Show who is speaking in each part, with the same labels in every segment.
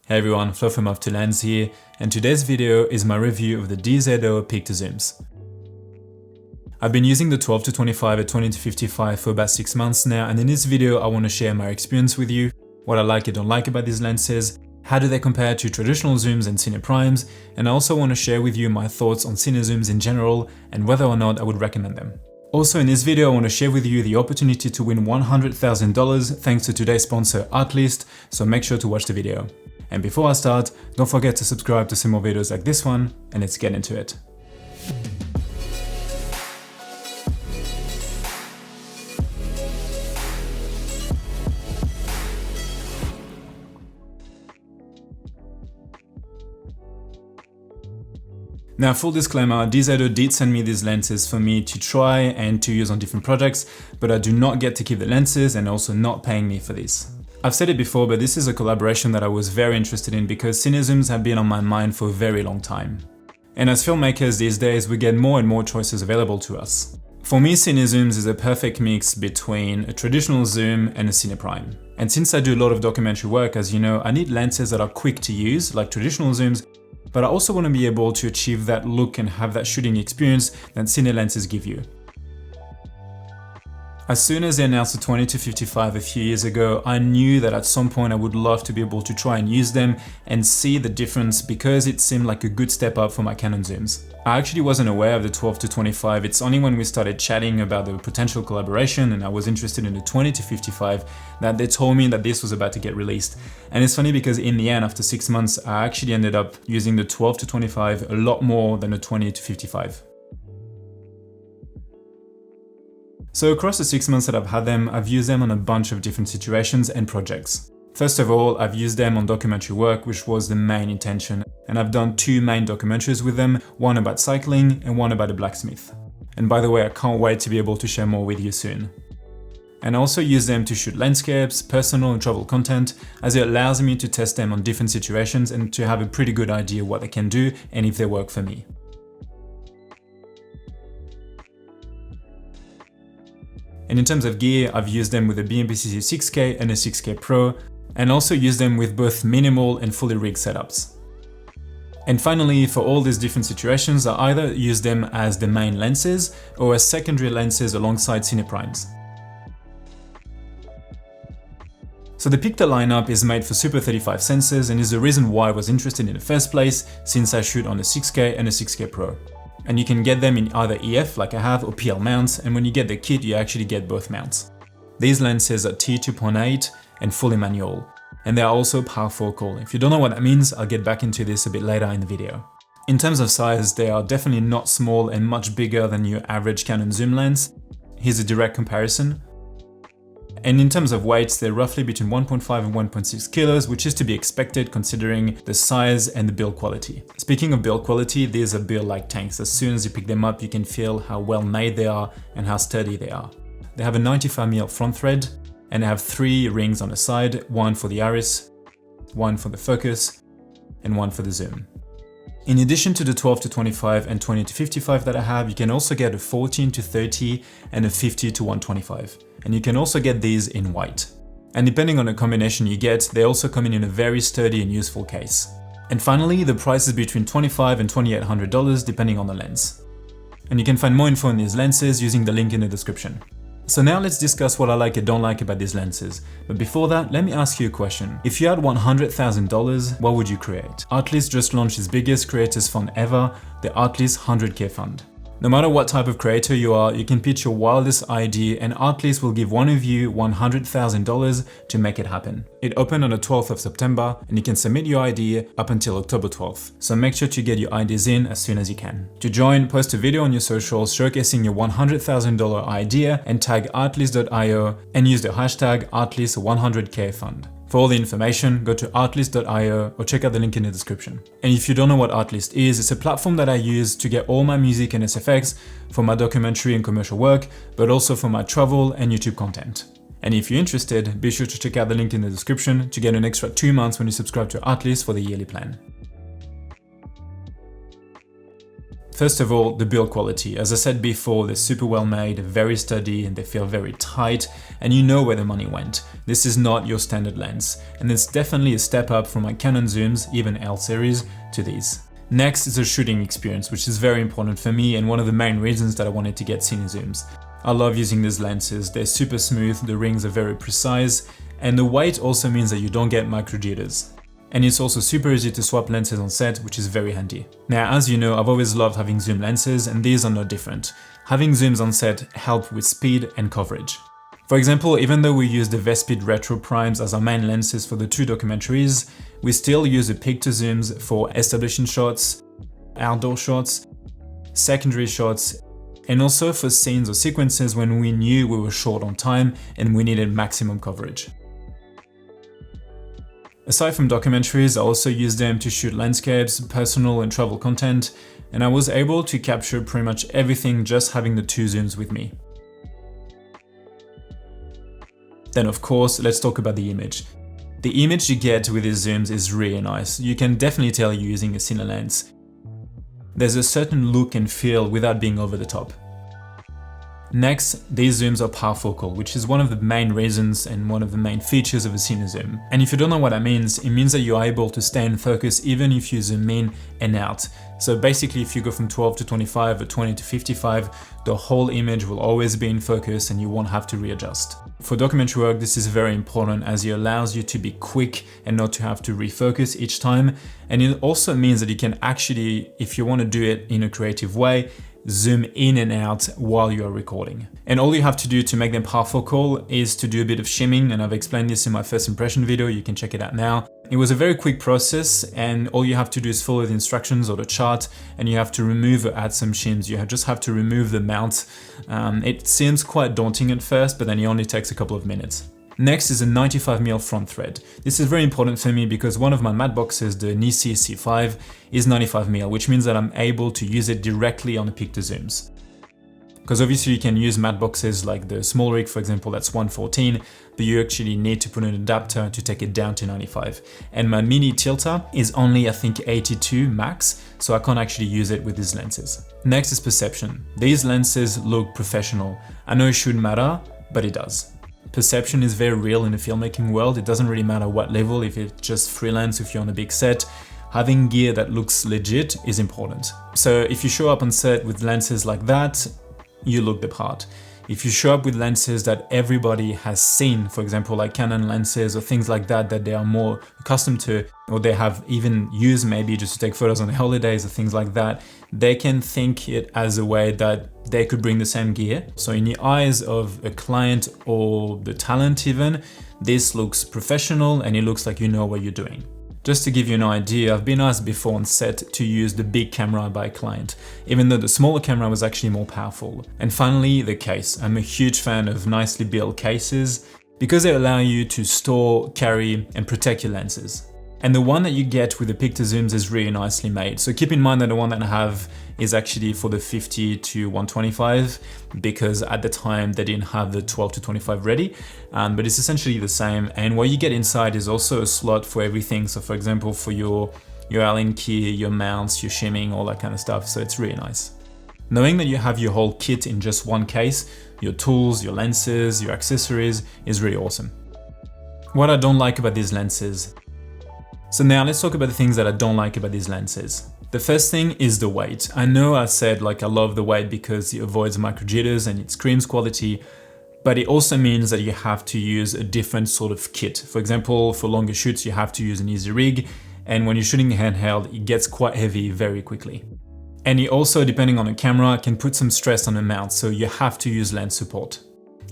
Speaker 1: Hey everyone, Flo from Off to Lens here, and today's video is my review of the DZOFILM PICTOR zooms. I've been using the 12-25 at 20-55 for about 6 months now, and in this video I want to share my experience with you, what I like and don't like about these lenses, how do they compare to traditional zooms and Cine Primes, and I also want to share with you my thoughts on Cine zooms in general and whether or not I would recommend them. Also in this video I want to share with you the opportunity to win $100,000 thanks to today's sponsor Artlist, so make sure to watch the video. And before I start, don't forget to subscribe to see more videos like this one, and let's get into it. Now, full disclaimer, DZO did send me these lenses for me to try and to use on different projects, but I do not get to keep the lenses and also not paying me for this. I've said it before, but this is a collaboration that I was very interested in because Cine zooms have been on my mind for a very long time. And as filmmakers these days, we get more and more choices available to us. For me, Cine zooms is a perfect mix between a traditional zoom and a Cine Prime. And since I do a lot of documentary work, as you know, I need lenses that are quick to use, like traditional zooms, but I also want to be able to achieve that look and have that shooting experience that Cine lenses give you. As soon as they announced the 20-55 a few years ago, I knew that at some point I would love to be able to try and use them and see the difference because it seemed like a good step up for my Canon zooms. I actually wasn't aware of the 12-25, it's only when we started chatting about the potential collaboration and I was interested in the 20-55 that they told me that this was about to get released. And it's funny because in the end, after 6 months, I actually ended up using the 12-25 a lot more than the 20-55. So across the 6 months that I've had them, I've used them on a bunch of different situations and projects. First of all, I've used them on documentary work, which was the main intention, and I've done 2 main documentaries with them, one about cycling and one about a blacksmith. And by the way, I can't wait to be able to share more with you soon. And I also use them to shoot landscapes, personal and travel content, as it allows me to test them on different situations and to have a pretty good idea what they can do and if they work for me. And in terms of gear, I've used them with a BMPCC6K and a 6K Pro, and also used them with both minimal and fully rigged setups. And finally, for all these different situations, I either use them as the main lenses or as secondary lenses alongside Cine Primes. So the Pictor lineup is made for Super 35 sensors and is the reason why I was interested in the first place, since I shoot on a 6K and a 6K Pro. And you can get them in either EF like I have or PL mounts, and when you get the kit you actually get both mounts. These lenses are T2.8 and fully manual, and they are also power focal. If you don't know what that means, I'll get back into this a bit later in the video. In terms of size, they are definitely not small and much bigger than your average Canon zoom lens. Here's a direct comparison. And in terms of weights, they're roughly between 1.5 and 1.6 kilos, which is to be expected considering the size and the build quality. Speaking of build quality, these are built like tanks. As soon as you pick them up, you can feel how well made they are and how sturdy they are. They have a 95mm front thread, and they have 3 rings on the side, one for the iris, one for the focus, and one for the zoom. In addition to the 12-25 and 20-55 that I have, you can also get a 14-30 and a 50-125. And you can also get these in white. And depending on the combination you get, they also come in a very sturdy and useful case. And finally, the price is between $2,500 and $2,800 depending on the lens. And you can find more info on these lenses using the link in the description. So now let's discuss what I like and don't like about these lenses. But before that, let me ask you a question. If you had $100,000, what would you create? Artlist just launched its biggest creators fund ever, the Artlist 100K fund. No matter what type of creator you are, you can pitch your wildest idea and Artlist will give one of you $100,000 to make it happen. It opened on the 12th of September and you can submit your idea up until October 12th. So make sure to get your ideas in as soon as you can. To join, post a video on your socials showcasing your $100,000 idea and tag artlist.io and use the hashtag Artlist100K fund. For all the information, go to artlist.io or check out the link in the description. And if you don't know what Artlist is, it's a platform that I use to get all my music and SFX for my documentary and commercial work, but also for my travel and YouTube content. And if you're interested, be sure to check out the link in the description to get an extra 2 months when you subscribe to Artlist for the yearly plan. First of all, the build quality. As I said before, they're super well made, very sturdy, and they feel very tight, and you know where the money went. This is not your standard lens, and it's definitely a step up from my Canon zooms, even L series, to these. Next is the shooting experience, which is very important for me and one of the main reasons that I wanted to get Cine zooms. I love using these lenses, they're super smooth, the rings are very precise, and the weight also means that you don't get micro jitters. And it's also super easy to swap lenses on set, which is very handy. Now, as you know, I've always loved having zoom lenses, and these are no different. Having zooms on set help with speed and coverage. For example, even though we use the Vespid Retro Primes as our main lenses for the two documentaries, we still use the Pictor zooms for establishing shots, outdoor shots, secondary shots, and also for scenes or sequences when we knew we were short on time and we needed maximum coverage. Aside from documentaries, I also use them to shoot landscapes, personal and travel content, and I was able to capture pretty much everything just having the two zooms with me. Then of course, let's talk about the image. The image you get with these zooms is really nice. You can definitely tell you're using a Cine lens. There's a certain look and feel without being over the top. Next, these zooms are parfocal, which is one of the main reasons and one of the main features of a Cine zoom. And if you don't know what that means, it means that you're able to stay in focus even if you zoom in and out. So basically, if you go from 12 to 25 or 20 to 55, the whole image will always be in focus and you won't have to readjust. For documentary work, this is very important as it allows you to be quick and not to have to refocus each time. And it also means that you can actually, if you want to do it in a creative way, zoom in and out while you are recording. And all you have to do to make them parfocal is to do a bit of shimming, and I've explained this in my first impression video, you can check it out now. It was a very quick process, and all you have to do is follow the instructions or the chart, and you have to remove or add some shims. You just have to remove the mount. It seems quite daunting at first, but then it only takes a couple of minutes. Next is a 95mm front thread. This is very important for me because one of my matte boxes, the Nisi C5, is 95mm, which means that I'm able to use it directly on the Pictor zooms. Because obviously you can use matte boxes like the small rig, for example, that's 114, but you actually need to put an adapter to take it down to 95. And my mini tilter is only, I think, 82 max, so I can't actually use it with these lenses. Next is perception. These lenses look professional. I know it shouldn't matter, but it does. Perception is very real in the filmmaking world. It doesn't really matter what level, if it's just freelance, if you're on a big set. Having gear that looks legit is important. So if you show up on set with lenses like that, you look the part. If you show up with lenses that everybody has seen, for example, like Canon lenses or things like that, that they are more accustomed to, or they have even used maybe just to take photos on the holidays or things like that, they can think it as a way that they could bring the same gear. So in the eyes of a client or the talent even, this looks professional and it looks like you know what you're doing. Just to give you an idea, I've been asked before on set to use the big camera by a client, even though the smaller camera was actually more powerful. And finally, the case. I'm a huge fan of nicely built cases because they allow you to store, carry, and protect your lenses. And the one that you get with the Pictor zooms is really nicely made. So keep in mind that the one that I have is actually for the 50 to 125 because at the time they didn't have the 12 to 25 ready, but it's essentially the same. And what you get inside is also a slot for everything. So for example, for your Allen key, your mounts, your shimming, all that kind of stuff. So it's really nice. Knowing that you have your whole kit in just one case, your tools, your lenses, your accessories is really awesome. What I don't like about these lenses. So now let's talk about the things that I don't like about these lenses. The first thing is the weight. I know I said like I love the weight because it avoids micro jitters and it screams quality, but it also means that you have to use a different sort of kit. For example, for longer shoots, you have to use an easy rig, and when you're shooting handheld, it gets quite heavy very quickly. And it also, depending on the camera, can put some stress on the mount, so you have to use lens support.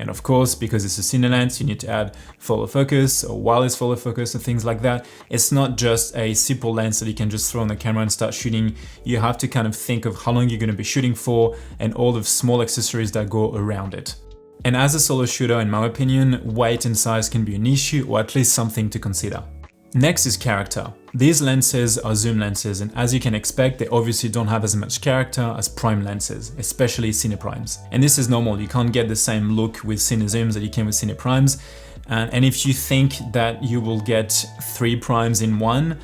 Speaker 1: And of course, because it's a Cine lens, you need to add follow focus or wireless follow focus and things like that. It's not just a simple lens that you can just throw on the camera and start shooting. You have to kind of think of how long you're going to be shooting for and all the small accessories that go around it. And as a solo shooter, in my opinion, weight and size can be an issue or at least something to consider. Next is character. These lenses are zoom lenses, and as you can expect, they obviously don't have as much character as prime lenses, especially Cine Primes. And this is normal, you can't get the same look with Cine zooms that you can with Cine Primes. And if you think that you will get 3 primes in one,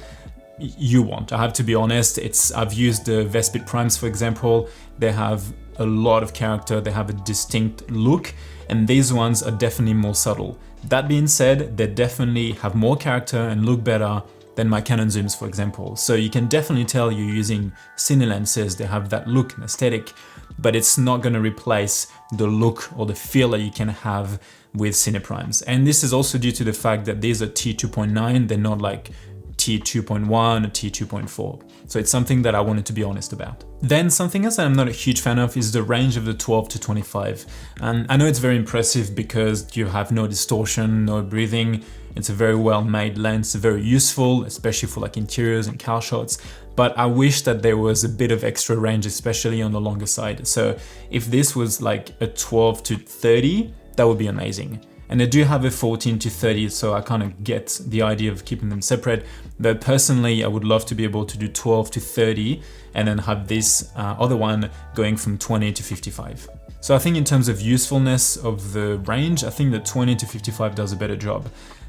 Speaker 1: you want. I have to be honest, I've used the Vespid Primes, for example. They have a lot of character, they have a distinct look, and these ones are definitely more subtle. That being said, they definitely have more character and look better than my Canon zooms, for example. So you can definitely tell you're using Cine lenses, they have that look and aesthetic, but it's not going to replace the look or the feel that you can have with Cine Primes. And this is also due to the fact that these are T2.9, they're not like T2.1 or T2.4. So it's something that I wanted to be honest about. Then something else that I'm not a huge fan of is the range of the 12 to 25. And I know it's very impressive because you have no distortion, no breathing. It's a very well made lens, very useful, especially for like interiors and car shots. But I wish that there was a bit of extra range, especially on the longer side. So if this was like a 12 to 30, that would be amazing. And they do have a 14 to 30, so I kind of get the idea of keeping them separate. But personally, I would love to be able to do 12 to 30 and then have this other one going from 20 to 55. So I think in terms of usefulness of the range, I think the 20 to 55 does a better job.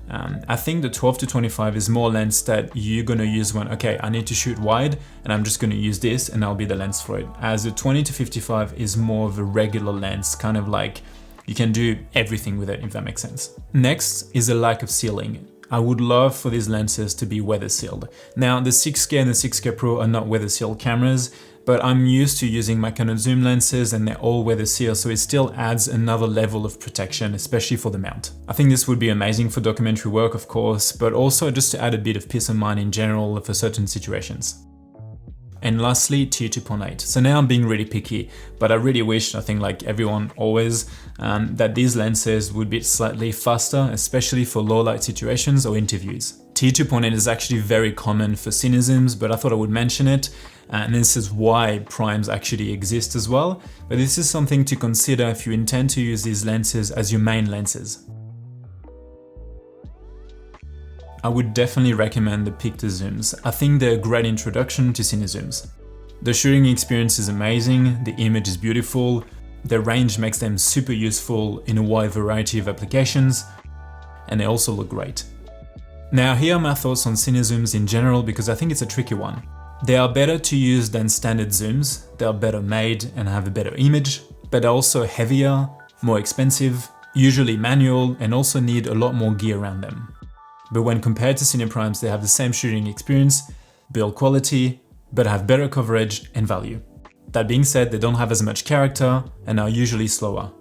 Speaker 1: I think the 12 to 25 is more lens that you're going to use when, okay, I need to shoot wide and I'm just going to use this and I'll be the lens for it. As the 20 to 55 is more of a regular lens, kind of like you can do everything with it, if that makes sense. Next is the lack of sealing. I would love for these lenses to be weather sealed. Now the 6K and the 6K Pro are not weather sealed cameras, but I'm used to using my Canon zoom lenses and they're all weather sealed, so it still adds another level of protection, especially for the mount. I think this would be amazing for documentary work, of course, but also just to add a bit of peace of mind in general for certain situations. And lastly, T2.8. So now I'm being really picky, but I really wish, I think like everyone always, that these lenses would be slightly faster, especially for low light situations or interviews. T2.8 is actually very common for cine zooms, but I thought I would mention it. And this is why primes actually exist as well. But this is something to consider if you intend to use these lenses as your main lenses. I would definitely recommend the Pictor zooms. I think they're a great introduction to cine zooms. The shooting experience is amazing, the image is beautiful, the range makes them super useful in a wide variety of applications, and they also look great. Now here are my thoughts on cine zooms in general because I think it's a tricky one. They are better to use than standard zooms, they are better made and have a better image, but they're also heavier, more expensive, usually manual, and also need a lot more gear around them. But when compared to Cine Primes, they have the same shooting experience, build quality, but have better coverage and value. That being said, they don't have as much character and are usually slower.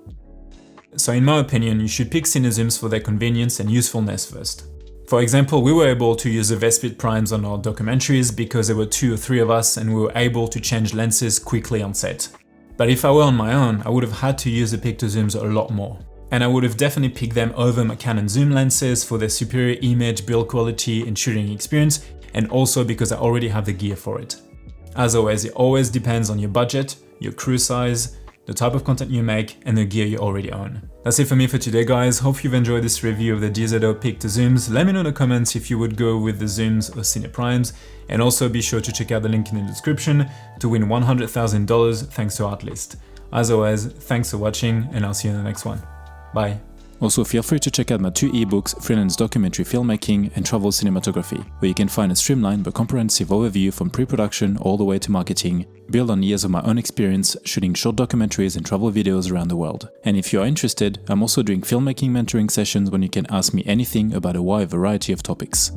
Speaker 1: So in my opinion, you should pick Cine zooms for their convenience and usefulness first. For example, we were able to use the Vespid Primes on our documentaries because there were 2 or 3 of us and we were able to change lenses quickly on set. But if I were on my own, I would have had to use the Pictor zooms a lot more. And I would have definitely picked them over my Canon zoom lenses for their superior image, build quality and shooting experience, and also because I already have the gear for it. As always, it always depends on your budget, your crew size, the type of content you make, and the gear you already own. That's it for me for today, guys. Hope you've enjoyed this review of the DZO Pictor zooms. Let me know in the comments if you would go with the zooms or Cine Primes, and also be sure to check out the link in the description to win $100,000 thanks to Artlist. As always, thanks for watching, and I'll see you in the next one. Bye. Also, feel free to check out my 2 ebooks, Freelance Documentary Filmmaking and Travel Cinematography, where you can find a streamlined but comprehensive overview from pre-production all the way to marketing, built on years of my own experience shooting short documentaries and travel videos around the world. And if you are interested, I'm also doing filmmaking mentoring sessions when you can ask me anything about a wide variety of topics.